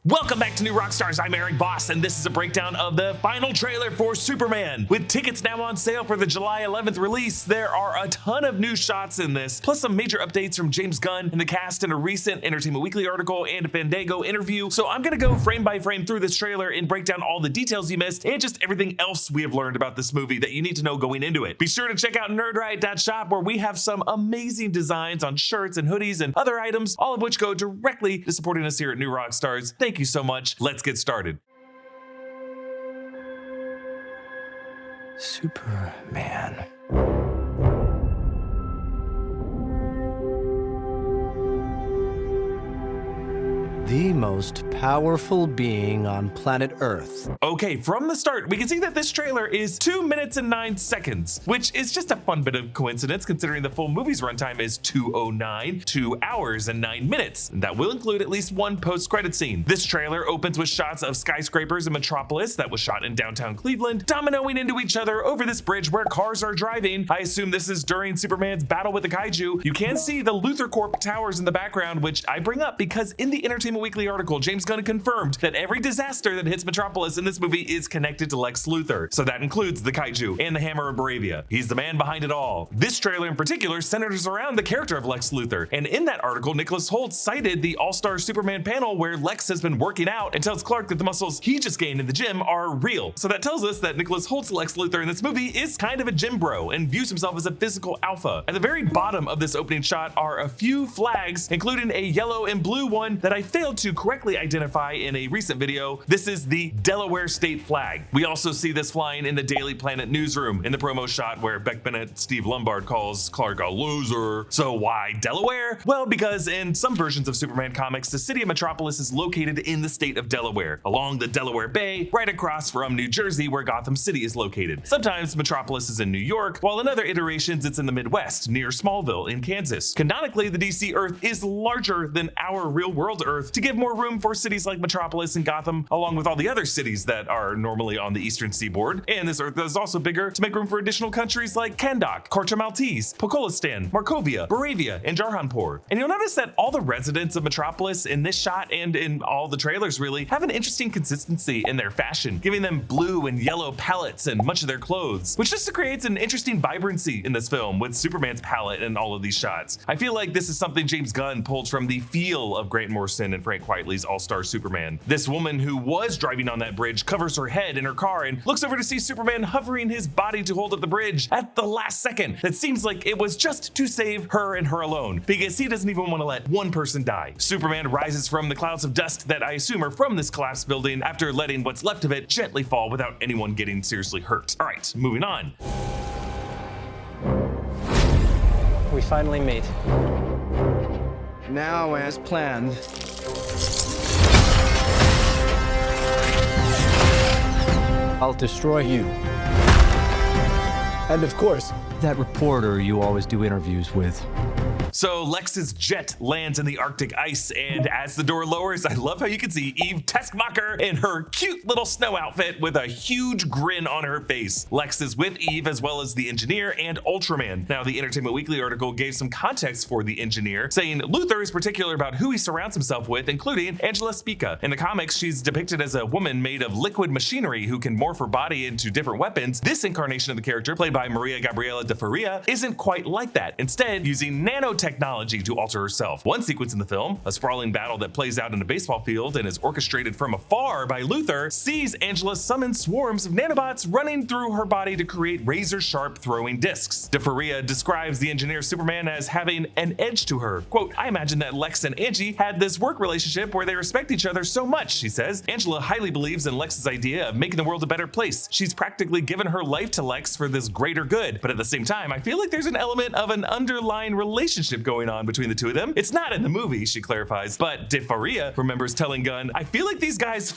Welcome back to New Rockstars. I'm Erik Voss, and this is a breakdown of the final trailer for Superman. With tickets now on sale for the July 11th release, there are a ton of new shots in this, plus some major updates from James Gunn and the cast in a recent Entertainment Weekly article and a Fandango interview. So I'm gonna go frame by frame through this trailer and break down all the details you missed and just everything else we have learned about this movie that you need to know going into it. Be sure to check out nerdriot.shop, where we have some amazing designs on shirts and hoodies and other items, all of which go directly to supporting us here at New Rockstars. Thank you so much. Let's get started. Superman. The most powerful being on planet Earth. Okay, from the start, we can see that this trailer is 2 minutes and 9 seconds, which is just a fun bit of coincidence considering the full movie's runtime is 209, 2 hours and 9 minutes. And that will include at least one post-credit scene. This trailer opens with shots of skyscrapers in Metropolis that was shot in downtown Cleveland, dominoing into each other over this bridge where cars are driving. I assume this is during Superman's battle with the kaiju. You can see the Luthor Corp towers in the background, which I bring up because in the Entertainment Weekly article, James Gunn confirmed that every disaster that hits Metropolis in this movie is connected to Lex Luthor. So that includes the kaiju and the Hammer of Baravia. He's the man behind it all. This trailer in particular centers around the character of Lex Luthor. And in that article, Nicholas Hoult cited the All-Star Superman panel where Lex has been working out and tells Clark that the muscles he just gained in the gym are real. So that tells us that Nicholas Hoult's Lex Luthor in this movie is kind of a gym bro and views himself as a physical alpha. At the very bottom of this opening shot are a few flags, including a yellow and blue one that I failed to correctly identify in a recent video. This is the Delaware state flag. We also see this flying in the Daily Planet newsroom in the promo shot where Beck Bennett Steve Lombard calls Clark a loser. So why Delaware? Well, because in some versions of Superman comics, the city of Metropolis is located in the state of Delaware, along the Delaware Bay, right across from New Jersey where Gotham City is located. Sometimes Metropolis is in New York, while in other iterations it's in the Midwest, near Smallville in Kansas. Canonically, the DC Earth is larger than our real-world Earth to give more room for cities like Metropolis and Gotham, along with all the other cities that are normally on the eastern seaboard. And this Earth is also bigger to make room for additional countries like Kahndaq, Korcha Maltese, Pokolistan, Markovia, Baravia, and Jarhanpur. And you'll notice that all the residents of Metropolis in this shot and in all the trailers really have an interesting consistency in their fashion, giving them blue and yellow palettes and much of their clothes, which just creates an interesting vibrancy in this film with Superman's palette in all of these shots. I feel like this is something James Gunn pulled from the feel of Grant Morrison and Frank Quitely's All-Star Superman. This woman who was driving on that bridge covers her head in her car and looks over to see Superman hovering his body to hold up the bridge at the last second. It seems like it was just to save her and her alone, because he doesn't even want to let one person die. Superman rises from the clouds of dust that I assume are from this collapsed building after letting what's left of it gently fall without anyone getting seriously hurt. All right, moving on. We finally meet. Now, as planned, I'll destroy you. And of course, that reporter you always do interviews with. So Lex's jet lands in the Arctic ice, and as the door lowers, I love how you can see Eve Teskmacher in her cute little snow outfit with a huge grin on her face. Lex is with Eve as well as the engineer and Ultraman. Now, the Entertainment Weekly article gave some context for the engineer, saying Luthor is particular about who he surrounds himself with, including Angela Spica. In the comics, she's depicted as a woman made of liquid machinery who can morph her body into different weapons. This incarnation of the character, played by Maria Gabriela de Faria, isn't quite like that, instead using nanotechnology to alter herself. One sequence in the film, a sprawling battle that plays out in a baseball field and is orchestrated from afar by Luthor, sees Angela summon swarms of nanobots running through her body to create razor-sharp throwing discs. De Faria describes the engineer Superman as having an edge to her. Quote, "I imagine that Lex and Angie had this work relationship where they respect each other so much," she says. Angela highly believes in Lex's idea of making the world a better place. She's practically given her life to Lex for this greater good, but at the same time, I feel like there's an element of an underlying relationship going on between the two of them. It's not in the movie, she clarifies, but De Faria remembers telling Gunn, "I feel like these guys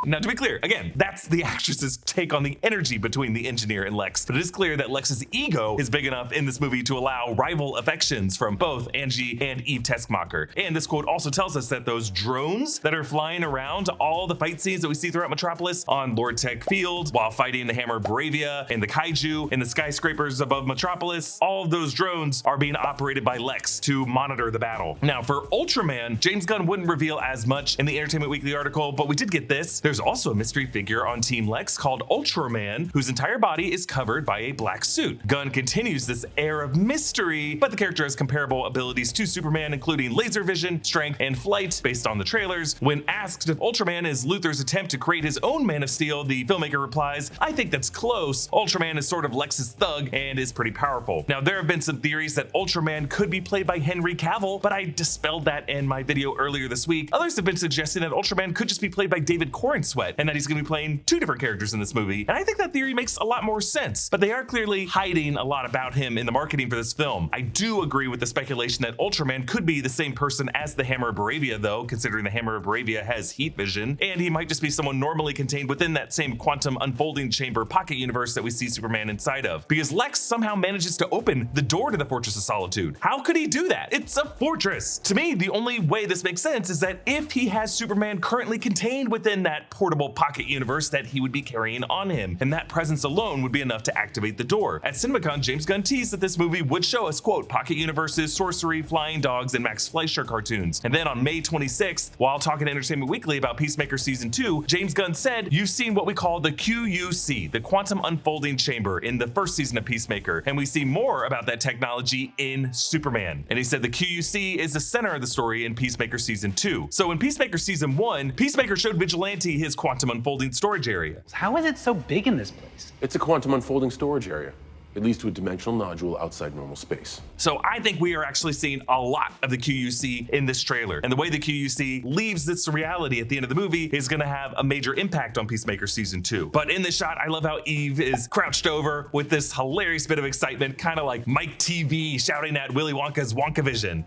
Now, to be clear, again, that's the actress's take on the energy between the engineer and Lex, but it is clear that Lex's ego is big enough in this movie to allow rival affections from both Angie and Eve Teskmacher. And this quote also tells us that those drones that are flying around all the fight scenes that we see throughout Metropolis on Lord Tech Field, while fighting the Hammer Bravia and the Kaiju and the skyscrapers above Metropolis, all of those drones are being operated by Lex to monitor the battle. Now, for Ultraman, James Gunn wouldn't reveal as much in the Entertainment Weekly article, but we did get this. There's also a mystery figure on Team Lex called Ultraman, whose entire body is covered by a black suit. Gunn continues this air of mystery, but the character has comparable abilities to Superman, including laser vision, strength, and flight, based on the trailers. When asked if Ultraman is Luthor's attempt to create his own Man of Steel, the filmmaker replies, "I think that's close. Ultraman is sort of Lex's thug and is pretty powerful." Now, there have been some theories that Ultraman could be played by Henry Cavill, but I dispelled that in my video earlier this week. Others have been suggesting that Ultraman could just be played by David Corenswet, and that he's going to be playing two different characters in this movie. And I think that theory makes a lot more sense, but they are clearly hiding a lot about him in the marketing for this film. I do agree with the speculation that Ultraman could be the same person as the Hammer of Bravia, though, considering the Hammer of Bravia has heat vision, and he might just be someone normally contained within that same quantum unfolding chamber pocket universe that we see Superman inside of. Because Lex somehow manages to open the door to the Fortress of Solitude. How could he do that? It's a fortress. To me, the only way this makes sense is that if he has Superman currently contained within that portable pocket universe that he would be carrying on him, and that presence alone would be enough to activate the door. At CinemaCon, James Gunn teased that this movie would show us, quote, pocket universes, sorcery, flying dogs, and Max Fleischer cartoons. And then on May 26th, while talking to Entertainment Weekly about Peacemaker Season 2, James Gunn said, "You've seen what we call the QUC, the Quantum Unfolding Chamber, in the first season of Peacemaker, and we see more about that technology in Superman." And he said the QUC is the center of the story in Peacemaker Season 2. So in Peacemaker Season 1, Peacemaker showed Vigilante his quantum unfolding storage area. How is it so big in this place? It's a quantum unfolding storage area. It leads to a dimensional nodule outside normal space. So I think we are actually seeing a lot of the QUC in this trailer. And the way the QUC leaves this reality at the end of the movie is gonna have a major impact on Peacemaker Season 2. But in this shot, I love how Eve is crouched over with this hilarious bit of excitement, kind of like Mike TV shouting at Willy Wonka's Wonkavision.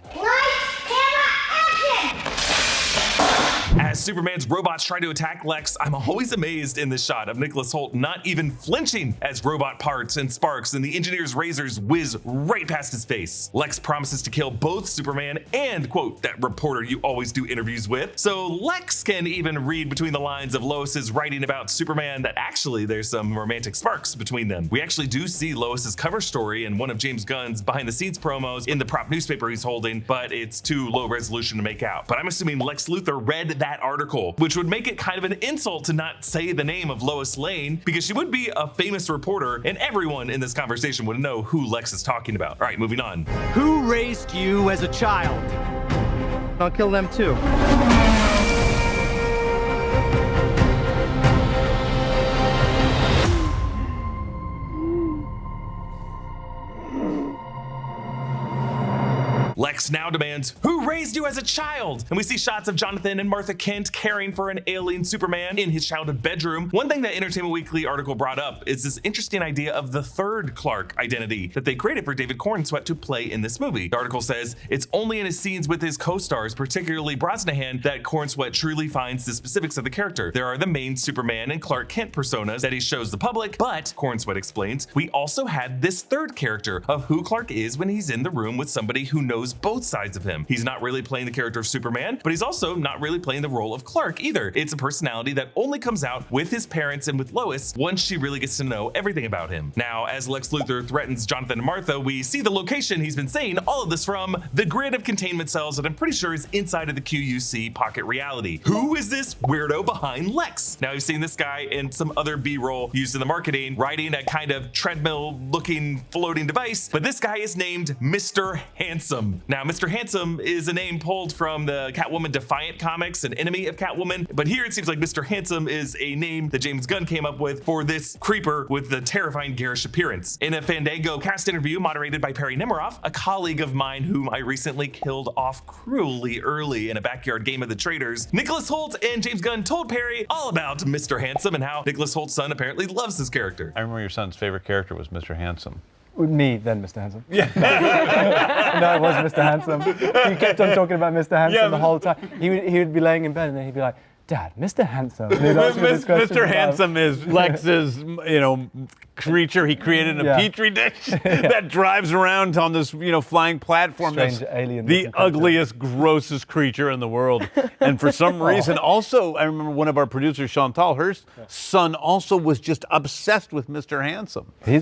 As Superman's robots try to attack Lex, I'm always amazed in this shot of Nicholas Hoult not even flinching as robot parts and sparks and the engineer's razors whiz right past his face. Lex promises to kill both Superman and, quote, that reporter you always do interviews with. So Lex can even read between the lines of Lois's writing about Superman that actually there's some romantic sparks between them. We actually do see Lois's cover story in one of James Gunn's behind the scenes promos in the prop newspaper he's holding, but it's too low resolution to make out. But I'm assuming Lex Luthor read that article, which would make it kind of an insult to not say the name of Lois Lane, because she would be a famous reporter and everyone in this conversation would know who Lex is talking about. All right, moving on. Who raised you as a child? I'll kill them too. Lex now demands, "Who raised you as a child?" And we see shots of Jonathan and Martha Kent caring for an ailing Superman in his childhood bedroom. One thing that Entertainment Weekly article brought up is this interesting idea of the third Clark identity that they created for David Corenswet to play in this movie. The article says it's only in his scenes with his co-stars, particularly Brosnahan, that Corenswet truly finds the specifics of the character. There are the main Superman and Clark Kent personas that he shows the public, but, Corenswet explains, we also had this third character of who Clark is when he's in the room with somebody who knows both sides of him. He's not really playing the character of Superman, but he's also not really playing the role of Clark either. It's a personality that only comes out with his parents and with Lois once she really gets to know everything about him. Now, as Lex Luthor threatens Jonathan and Martha, we see the location he's been saying all of this from, the grid of containment cells that I'm pretty sure is inside of the QUC pocket reality. Who is this weirdo behind Lex? Now, we've seen this guy in some other B-roll used in the marketing, riding a kind of treadmill-looking floating device, but this guy is named Mr. Handsome. Now, Mr. Handsome is a name pulled from the Catwoman Defiant comics, an enemy of Catwoman, but here it seems like Mr. Handsome is a name that James Gunn came up with for this creeper with the terrifying garish appearance. In a Fandango cast interview moderated by Perry Nemiroff, a colleague of mine whom I recently killed off cruelly early in a backyard game of the Traders, Nicholas Hoult and James Gunn told Perry all about Mr. Handsome and how Nicholas Holt's son apparently loves this character. I remember your son's favorite character was Mr. Handsome. Me, then Mr. Handsome. Yeah. No, it was Mr. Handsome. He kept on talking about Mr. Handsome the whole time. He would be laying in bed and then he'd be like, Dad, Mr. Handsome. And he'd ask me this question Mr. about- Handsome is Lex's, creature he created in a petri dish that drives around on this, flying platform. Strange alien the looking creature. ugliest, grossest creature in the world. And for some reason, also, I remember one of our producers, Chantal, her son also was just obsessed with Mr. Handsome. He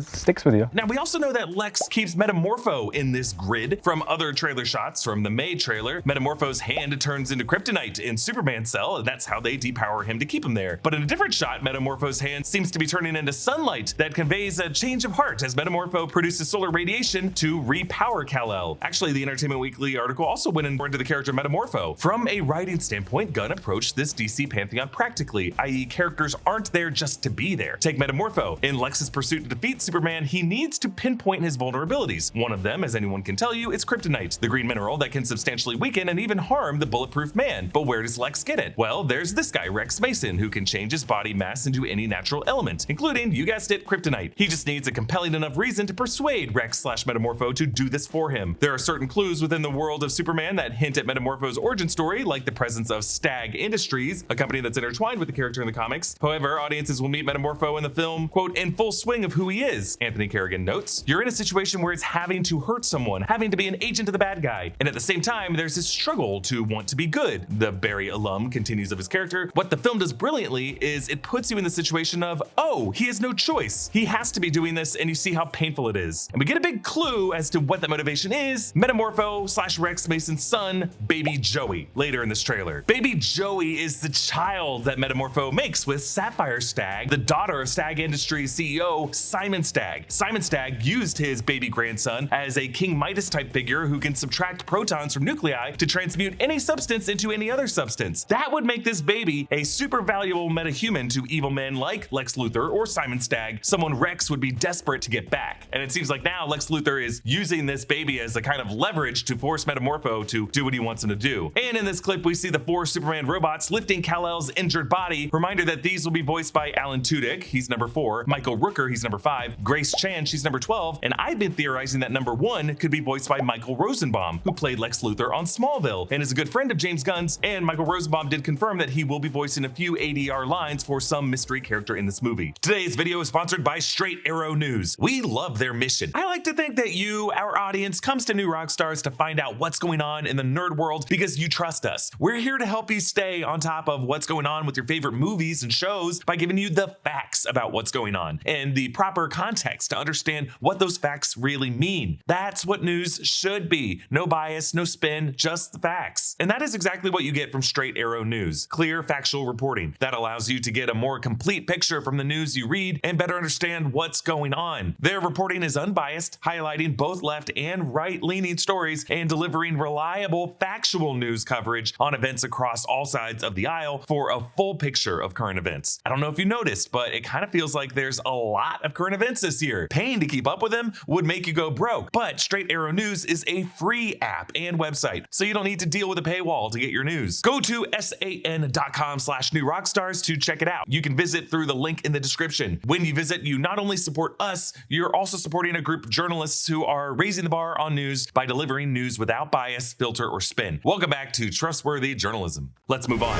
sticks with you. Now, we also know that Lex keeps Metamorpho in this grid. From other trailer shots from the May trailer, Metamorpho's hand turns into kryptonite in Superman's cell, and that's how they depower him to keep him there. But in a different shot, Metamorpho's hand seems to be turning into sunlight that conveys a change of heart as Metamorpho produces solar radiation to repower Kal-El. Actually, the Entertainment Weekly article also went into the character Metamorpho. From a writing standpoint, Gunn approached this DC pantheon practically, i.e. characters aren't there just to be there. Take Metamorpho. In Lex's pursuit to defeat Superman, he needs to pinpoint his vulnerabilities. One of them, as anyone can tell you, is kryptonite, the green mineral that can substantially weaken and even harm the bulletproof man. But where does Lex get it? Well, there's this guy, Rex Mason, who can change his body mass into any natural element, including, you guessed it, kryptonite. He just needs a compelling enough reason to persuade Rex/Metamorpho to do this for him. There are certain clues within the world of Superman that hint at Metamorpho's origin story, like the presence of Stag Industries, a company that's intertwined with the character in the comics. However, audiences will meet Metamorpho in the film, quote, in full swing of who he is. Anthony Carrion notes, you're in a situation where it's having to hurt someone, having to be an agent of the bad guy. And at the same time, there's this struggle to want to be good. The Barry alum continues of his character. What the film does brilliantly is it puts you in the situation of, oh, he has no choice. He has to be doing this, and you see how painful it is. And we get a big clue as to what that motivation is. Metamorpho/Rex Mason's son, Baby Joey, later in this trailer. Baby Joey is the child that Metamorpho makes with Sapphire Stag, the daughter of Stag Industries CEO Simon Stag. Simon Stag used his baby grandson as a King Midas type figure who can subtract protons from nuclei to transmute any substance into any other substance. That would make this baby a super valuable metahuman to evil men like Lex Luthor or Simon Stag, someone Rex would be desperate to get back. And it seems like now Lex Luthor is using this baby as a kind of leverage to force Metamorpho to do what he wants him to do. And in this clip, we see the 4 Superman robots lifting Kal-El's injured body. Reminder that these will be voiced by Alan Tudyk, he's number 4, Michael Rooker, he's number 5, Grace Chan, she's number 12, and I've been theorizing that number 1 could be voiced by Michael Rosenbaum, who played Lex Luthor on Smallville and is a good friend of James Gunn's, and Michael Rosenbaum did confirm that he will be voicing a few ADR lines for some mystery character in this movie. Today's video is sponsored by Straight Arrow News. We love their mission. I like to think that you, our audience, comes to New Rockstars to find out what's going on in the nerd world because you trust us. We're here to help you stay on top of what's going on with your favorite movies and shows by giving you the facts about what's going on and the proper context to understand what those facts really mean. That's what news should be. No bias, no spin, just the facts. And that is exactly what you get from Straight Arrow News. Clear, factual reporting that allows you to get a more complete picture from the news you read and better understand what's going on. Their reporting is unbiased, highlighting both left and right-leaning stories and delivering reliable, factual news coverage on events across all sides of the aisle for a full picture of current events. I don't know if you noticed, but it kind of feels like there's a lot of current events this year. Paying to keep up with them would make you go broke, but Straight Arrow News is a free app and website, so you don't need to deal with a paywall to get your news. Go to san.com/newrockstars to check it out. You can visit through the link in the description. When you visit, you not only support us, you're also supporting a group of journalists who are raising the bar on news by delivering news without bias, filter, or spin. Welcome back to Trustworthy Journalism. Let's move on.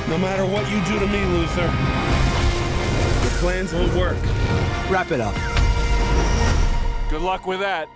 No matter what you do to me, Luthor, your plans won't work. Wrap it up. Good luck with that.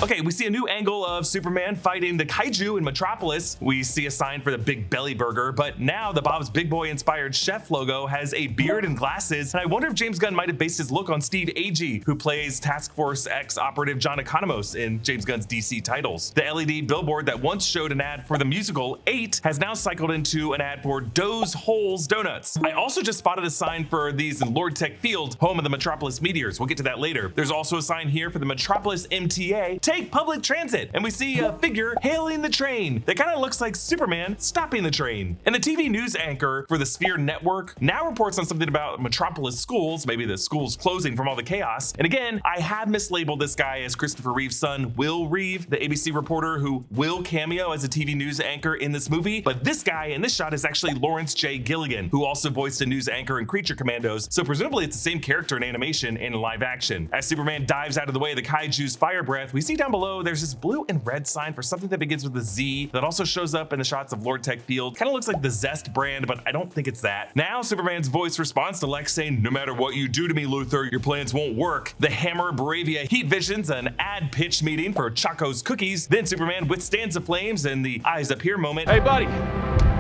Okay, we see a new angle of Superman fighting the kaiju in Metropolis. We see a sign for the Big Belly Burger, but now the Bob's Big Boy inspired chef logo has a beard and glasses, and I wonder if James Gunn might have based his look on Steve Agee, who plays Task Force X operative John Economos in James Gunn's DC titles. The LED billboard that once showed an ad for the musical 8 has now cycled into an ad for Doe's Holes Donuts. I also just spotted a sign for these in Lord Tech Field, home of the Metropolis Meteors. We'll get to that later. There's also a sign here for the Metropolis MTA, take public transit, and we see a figure hailing the train that kind of looks like Superman stopping the train. And the TV news anchor for the Sphere Network now reports on something about Metropolis schools, maybe the schools closing from all the chaos. And again, I have mislabeled this guy as Christopher Reeve's son, Will Reeve, the ABC reporter who will cameo as a TV news anchor in this movie. But this guy in this shot is actually Lawrence J. Gilligan, who also voiced a news anchor in Creature Commandos. So presumably it's the same character in animation and in live action. As Superman dives out of the way of the kaiju's fire breath, we see down below, there's this blue and red sign for something that begins with a Z that also shows up in the shots of Lord Tech Field. Kind of looks like the Zest brand, but I don't think it's that. Now Superman's voice responds to Lex saying, "No matter what you do to me, Luthor, your plans won't work." The Hammer Baravia heat visions an ad pitch meeting for Choco's cookies. Then Superman withstands the flames and the eyes up here moment. Hey buddy,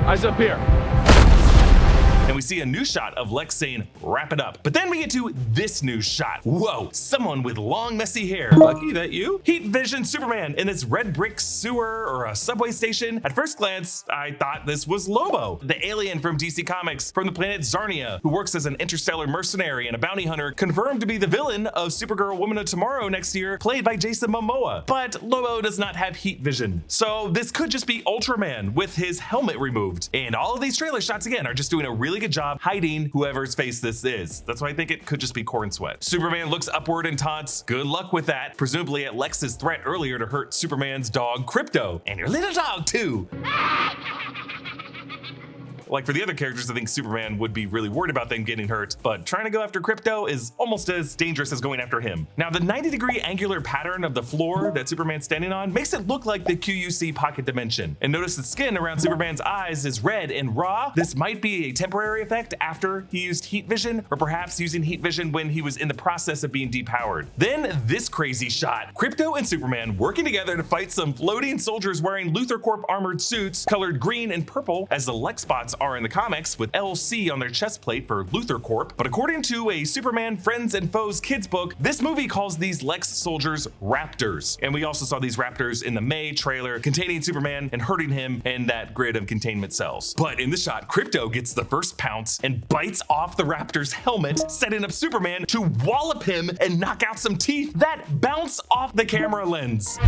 eyes up here. And we see a new shot of Lex saying, "Wrap it up." But then we get to this new shot. Whoa, someone with long, messy hair. Lucky that you? Heat vision Superman in this red brick sewer or a subway station. At first glance, I thought this was Lobo, the alien from DC Comics from the planet Zarnia, who works as an interstellar mercenary and a bounty hunter, confirmed to be the villain of Supergirl Woman of Tomorrow next year, played by Jason Momoa. But Lobo does not have heat vision. So this could just be Ultraman with his helmet removed. And all of these trailer shots, again, are just doing a really good job hiding whoever's face this is. That's why I think it could just be Corn Sweat. Superman looks upward and taunts, "Good luck with that," presumably at Lex's threat earlier to hurt Superman's dog Krypto, and your little dog too. Like for the other characters, I think Superman would be really worried about them getting hurt, but trying to go after Krypto is almost as dangerous as going after him. Now, the 90-degree angular pattern of the floor that Superman's standing on makes it look like the QUC pocket dimension. And notice the skin around Superman's eyes is red and raw. This might be a temporary effect after he used heat vision, or perhaps using heat vision when he was in the process of being depowered. Then this crazy shot. Krypto and Superman working together to fight some floating soldiers wearing Luthor Corp armored suits colored green and purple as the Lex spots are in the comics, with LC on their chest plate for Luthor Corp. But according to a Superman Friends and Foes kids book, this movie calls these Lex soldiers Raptors. And we also saw these Raptors in the May trailer containing Superman and hurting him in that grid of containment cells. But in the shot, Krypto gets the first pounce and bites off the Raptor's helmet, setting up Superman to wallop him and knock out some teeth that bounce off the camera lens.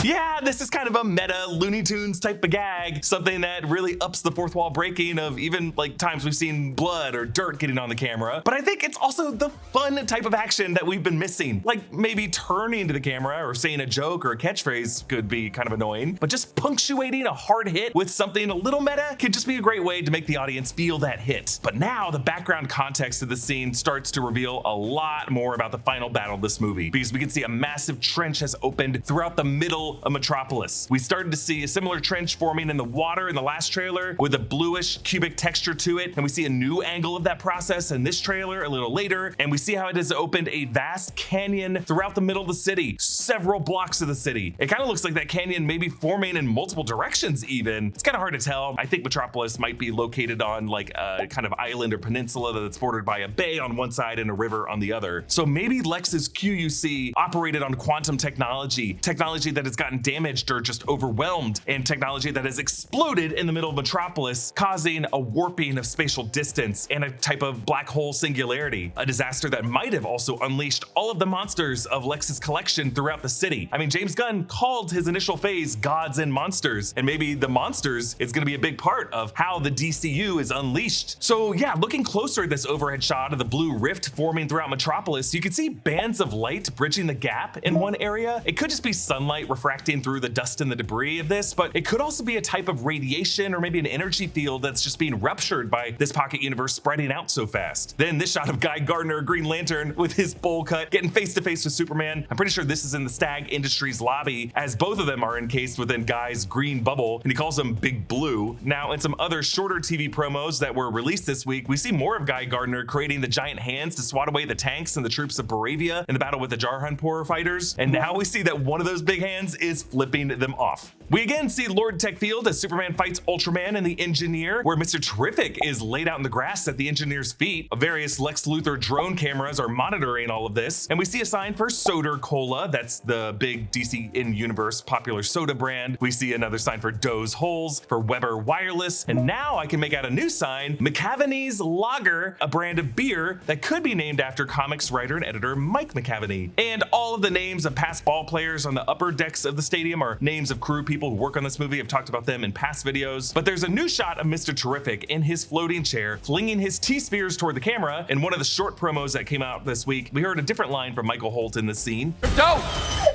Yeah, this is kind of a meta Looney Tunes type of gag, something that really ups the fourth wall breaking of even like times we've seen blood or dirt getting on the camera. But I think it's also the fun type of action that we've been missing. Like maybe turning to the camera or saying a joke or a catchphrase could be kind of annoying, but just punctuating a hard hit with something a little meta could just be a great way to make the audience feel that hit. But now the background context of the scene starts to reveal a lot more about the final battle of this movie, because we can see a massive trench has opened throughout the middle of Metropolis. We started to see a similar trench forming in the water in the last trailer with a bluish cubic texture to it, and we see a new angle of that process in this trailer a little later, and we see how it has opened a vast canyon throughout the middle of the city, several blocks of the city. It kind of looks like that canyon may be forming in multiple directions even. It's kind of hard to tell. I think Metropolis might be located on like a kind of island or peninsula that's bordered by a bay on one side and a river on the other. So maybe Lex's QUC operated on quantum technology that has gotten damaged or just overwhelmed, and technology that has exploded in the middle of Metropolis, causing a warping of spatial distance and a type of black hole singularity, a disaster that might have also unleashed all of the monsters of Lex's collection throughout the city. I mean, James Gunn called his initial phase Gods and Monsters, and maybe the monsters is going to be a big part of how the DCU is unleashed. So yeah, looking closer at this overhead shot of the blue rift forming throughout Metropolis, you can see bands of light bridging the gap in one area. It could just be sunlight refracting through the dust and the debris of this, but it could also be a type of radiation or maybe an energy field that's just being ruptured by this pocket universe spreading out so fast. Then this shot of Guy Gardner, Green Lantern, with his bowl cut, getting face to face with Superman. I'm pretty sure this is in the Stag Industries lobby, as both of them are encased within Guy's green bubble, and he calls them Big Blue. Now, in some other shorter TV promos that were released this week, we see more of Guy Gardner creating the giant hands to swat away the tanks and the troops of Baravia in the battle with the Jarhanpur fighters. And now we see that one of those big hands is flipping them off. We again see Lord Tech Field as Superman fights Ultraman and the Engineer, where Mr. Terrific is laid out in the grass at the Engineer's feet. Various Lex Luthor drone cameras are monitoring all of this, and we see a sign for Soda Cola. That's the big DC in-universe popular soda brand. We see another sign for Doe's Holes, for Weber Wireless, and now I can make out a new sign, McAvaney's Lager, a brand of beer that could be named after comics writer and editor Mike McAvaney. And all of the names of past ball players on the upper decks of the stadium are names of crew people people who work on this movie. I've talked about them in past videos, but there's a new shot of Mr. Terrific in his floating chair, flinging his T-spheres toward the camera. In one of the short promos that came out this week, we heard a different line from Michael Holt in this scene. Dope!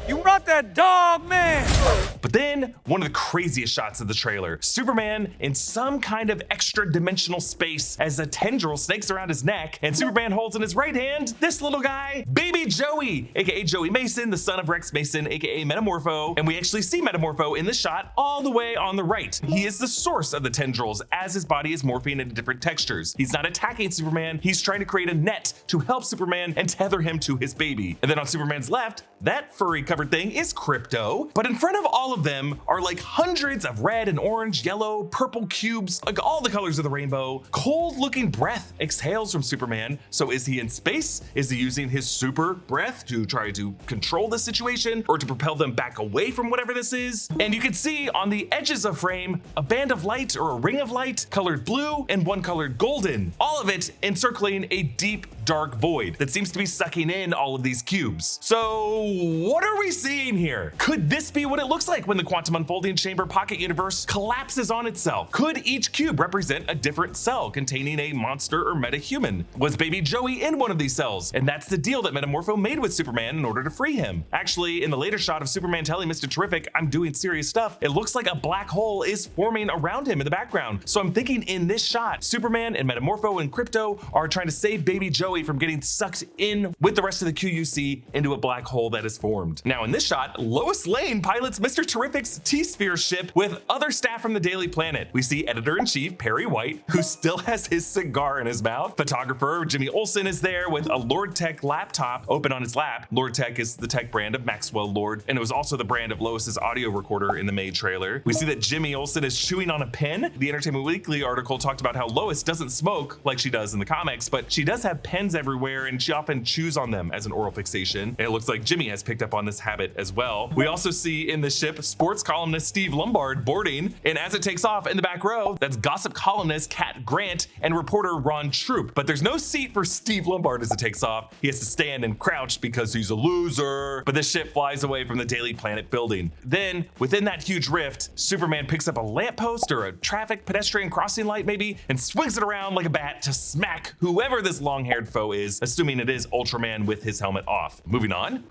You brought that dog, man! But then, one of the craziest shots of the trailer, Superman in some kind of extra dimensional space as a tendril snakes around his neck, and Superman holds in his right hand this little guy, Baby Joey, aka Joey Mason, the son of Rex Mason, aka Metamorpho, and we actually see Metamorpho in this shot all the way on the right. He is the source of the tendrils as his body is morphing into different textures. He's not attacking Superman, he's trying to create a net to help Superman and tether him to his baby. And then on Superman's left, that furry covered thing is Krypto, but in front of all of them are like hundreds of red and orange, yellow, purple cubes, like all the colors of the rainbow. Cold looking breath exhales from Superman. So is he in space? Is he using his super breath to try to control the situation or to propel them back away from whatever this is? And you can see on the edges of frame a band of light or a ring of light colored blue and one colored golden, all of it encircling a deep dark void that seems to be sucking in all of these cubes. So what are we seeing here? Could this be what it looks like when the quantum unfolding chamber pocket universe collapses on itself? Could each cube represent a different cell containing a monster or metahuman? Was Baby Joey in one of these cells? And that's the deal that Metamorpho made with Superman in order to free him. Actually, in the later shot of Superman telling Mr. Terrific, I'm doing serious stuff, it looks like a black hole is forming around him in the background. So I'm thinking in this shot, Superman and Metamorpho and Krypto are trying to save Baby Joey from getting sucked in with the rest of the QUC into a black hole that is formed. Now in this shot, Lois Lane pilots Mr. Terrific's T-Sphere ship with other staff from the Daily Planet. We see Editor-in-Chief Perry White, who still has his cigar in his mouth. Photographer Jimmy Olsen is there with a Lord Tech laptop open on his lap. Lord Tech is the tech brand of Maxwell Lord, and it was also the brand of Lois's audio recorder in the May trailer. We see that Jimmy Olsen is chewing on a pen. The Entertainment Weekly article talked about how Lois doesn't smoke like she does in the comics, but she does have pens everywhere and she often chews on them as an oral fixation. And it looks like Jimmy has picked up on this habit as well. We also see in the ship sports columnist Steve Lombard boarding, and as it takes off in the back row, that's gossip columnist Kat Grant and reporter Ron Troop. But there's no seat for Steve Lombard as it takes off. He has to stand and crouch because he's a loser. But the ship flies away from the Daily Planet building. Then, within that huge rift, Superman picks up a lamppost or a traffic pedestrian crossing light maybe, and swings it around like a bat to smack whoever this long-haired foe is, assuming it is Ultraman with his helmet off. Moving on.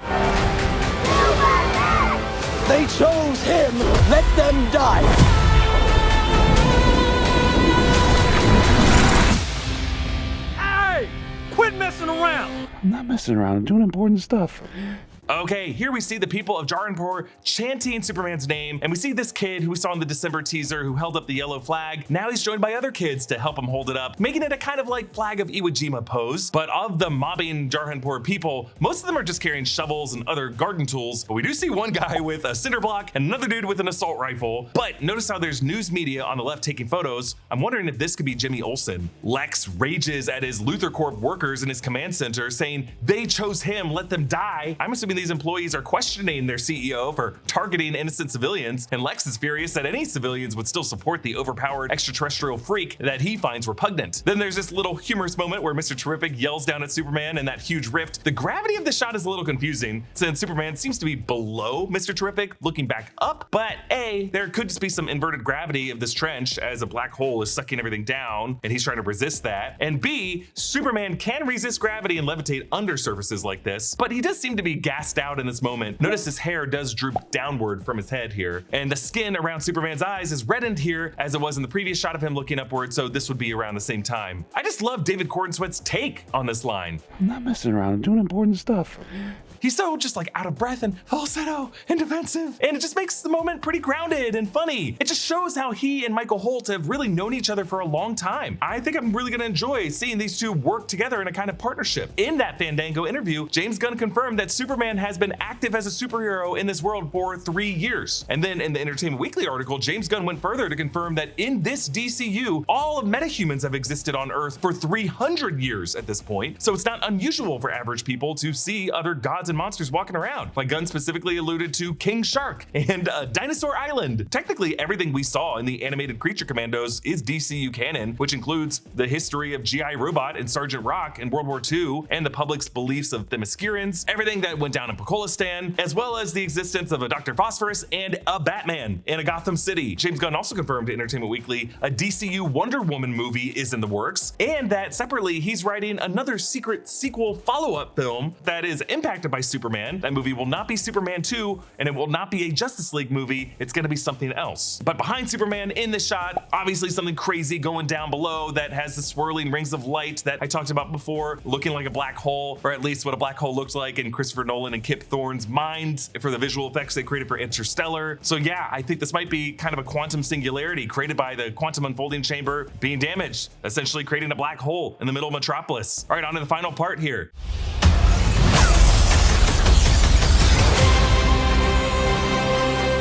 They chose him. Let them die. Hey! Quit messing around! I'm not messing around. I'm doing important stuff. Okay, here we see the people of Jaranpur chanting Superman's name, and we see this kid who we saw in the December teaser who held up the yellow flag. Now he's joined by other kids to help him hold it up, making it a kind of like flag of Iwo Jima pose. But of the mobbing Jaranpur people, most of them are just carrying shovels and other garden tools. But we do see one guy with a cinder block and another dude with an assault rifle. But notice how there's news media on the left taking photos. I'm wondering if this could be Jimmy Olsen. Lex rages at his Luthor Corp workers in his command center, saying they chose him, let them die. I'm assuming these employees are questioning their CEO for targeting innocent civilians, and Lex is furious that any civilians would still support the overpowered extraterrestrial freak that he finds repugnant. Then there's this little humorous moment where Mr. Terrific yells down at Superman in that huge rift. The gravity of the shot is a little confusing since Superman seems to be below Mr. Terrific looking back up, but A, there could just be some inverted gravity of this trench as a black hole is sucking everything down and he's trying to resist that, and B, Superman can resist gravity and levitate under surfaces like this, but he does seem to be gassed out in this moment. Notice his hair does droop downward from his head here, and the skin around Superman's eyes is reddened here as it was in the previous shot of him looking upward, so this would be around the same time. I just love David Cornsweet's take on this line. I'm not messing around. I'm doing important stuff. He's so just like out of breath and falsetto and defensive, and it just makes the moment pretty grounded and funny. It just shows how he and Michael Holt have really known each other for a long time. I think I'm really gonna enjoy seeing these two work together in a kind of partnership. In that Fandango interview, James Gunn confirmed that Superman has been active as a superhero in this world for 3 years. And then in the Entertainment Weekly article, James Gunn went further to confirm that in this DCU, all of metahumans have existed on Earth for 300 years at this point. So it's not unusual for average people to see other gods gods and monsters walking around. Like Gunn specifically alluded to King Shark and Dinosaur Island. Technically, everything we saw in the animated Creature Commandos is DCU canon, which includes the history of G.I. Robot and Sergeant Rock in World War II, and the public's beliefs of Themyscirans, everything that went down in Pokolistan, as well as the existence of a Dr. Phosphorus and a Batman in a Gotham City. James Gunn also confirmed to Entertainment Weekly a DCU Wonder Woman movie is in the works, and that separately he's writing another secret sequel follow-up film that is impacted by Superman. That movie will not be Superman 2, and it will not be a Justice League movie. It's going to be something else. But behind Superman in the shot, obviously something crazy going down below that has the swirling rings of light that I talked about before, looking like a black hole, or at least what a black hole looks like in Christopher Nolan and Kip Thorne's minds for the visual effects they created for Interstellar. So yeah, I think this might be kind of a quantum singularity created by the quantum unfolding chamber being damaged, essentially creating a black hole in the middle of Metropolis. All right, on to the final part here.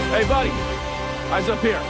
Hey, buddy. Eyes up here.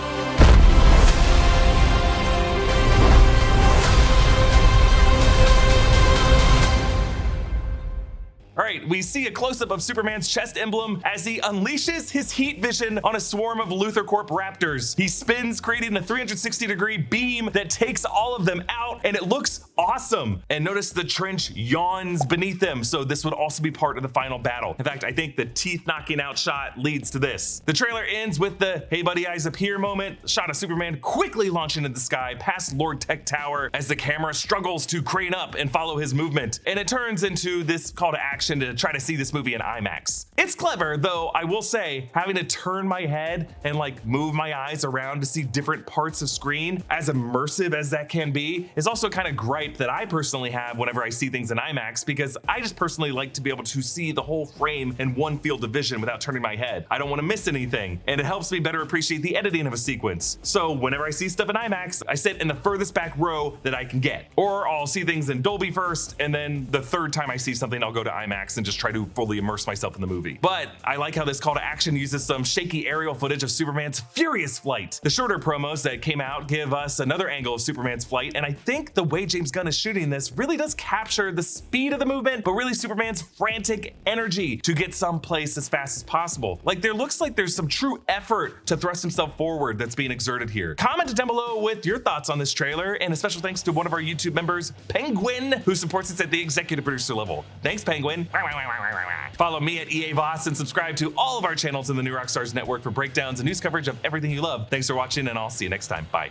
All right, we see a close-up of Superman's chest emblem as he unleashes his heat vision on a swarm of Luthor Corp raptors. He spins, creating a 360-degree beam that takes all of them out, and it looks awesome. And notice the trench yawns beneath them, so this would also be part of the final battle. In fact, I think the teeth knocking out shot leads to this. The trailer ends with the "Hey buddy, eyes up here" moment, shot of Superman quickly launching into the sky past Lord Tech Tower as the camera struggles to crane up and follow his movement. And it turns into this call to action to try to see this movie in IMAX. It's clever, though I will say, having to turn my head and like move my eyes around to see different parts of screen, as immersive as that can be, is also kind of gripe that I personally have whenever I see things in IMAX, because I just personally like to be able to see the whole frame in one field of vision without turning my head. I don't want to miss anything, and it helps me better appreciate the editing of a sequence. So whenever I see stuff in IMAX, I sit in the furthest back row that I can get, or I'll see things in Dolby first, and then the third time I see something, I'll go to IMAX and just try to fully immerse myself in the movie. But I like how this call to action uses some shaky aerial footage of Superman's furious flight. The shorter promos that came out give us another angle of Superman's flight, and I think the way James Gunn is shooting this really does capture the speed of the movement, but really Superman's frantic energy to get someplace as fast as possible. Like, there looks like there's some true effort to thrust himself forward that's being exerted here. Comment down below with your thoughts on this trailer, and a special thanks to one of our YouTube members, Pengwin, who supports us at the executive producer level. Thanks, Pengwin. Follow me at EA Voss and subscribe to all of our channels in the New Rockstars network for breakdowns and news coverage of everything you love. Thanks for watching, and I'll see you next time. Bye.